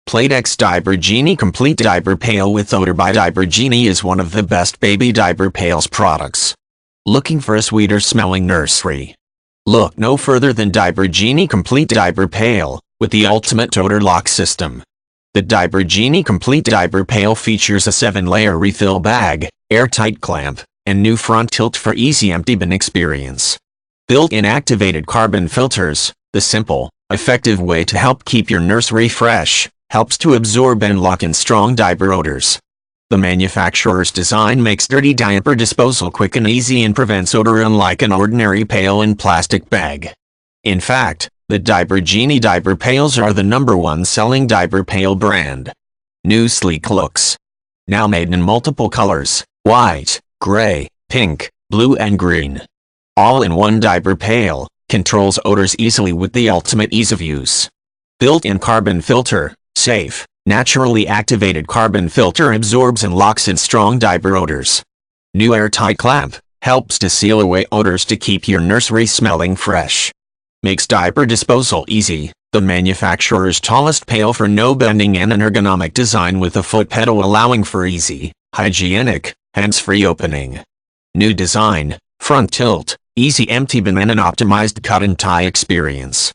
Playtex Diaper Genie Complete Diaper Pail with Odor by Diaper Genie is one of the best baby diaper pails products. Looking for a sweeter smelling nursery? Look no further than Diaper Genie Complete Diaper Pail, with the ultimate odor lock system. The Diaper Genie Complete Diaper Pail features a 7-layer refill bag, airtight clamp, and new front tilt for easy empty bin experience. Built-in activated carbon filters, the simple, effective way to help keep your nursery fresh, helps to absorb and lock in strong diaper odors. The manufacturer's design makes dirty diaper disposal quick and easy and prevents odor unlike an ordinary pail and plastic bag. In fact, the Diaper Genie diaper pails are the #1 selling diaper pail brand. New sleek looks. Now made in multiple colors: white, gray, pink, blue and green. All in one diaper pail, controls odors easily with the ultimate ease of use. Built-in carbon filter. Safe, naturally activated carbon filter absorbs and locks in strong diaper odors. New airtight clamp helps to seal away odors to keep your nursery smelling fresh. Makes diaper disposal easy. The manufacturer's tallest pail for no bending and an ergonomic design with a foot pedal allowing for easy, hygienic, hands-free opening. New design, front tilt, easy empty bin and an optimized cut and tie experience.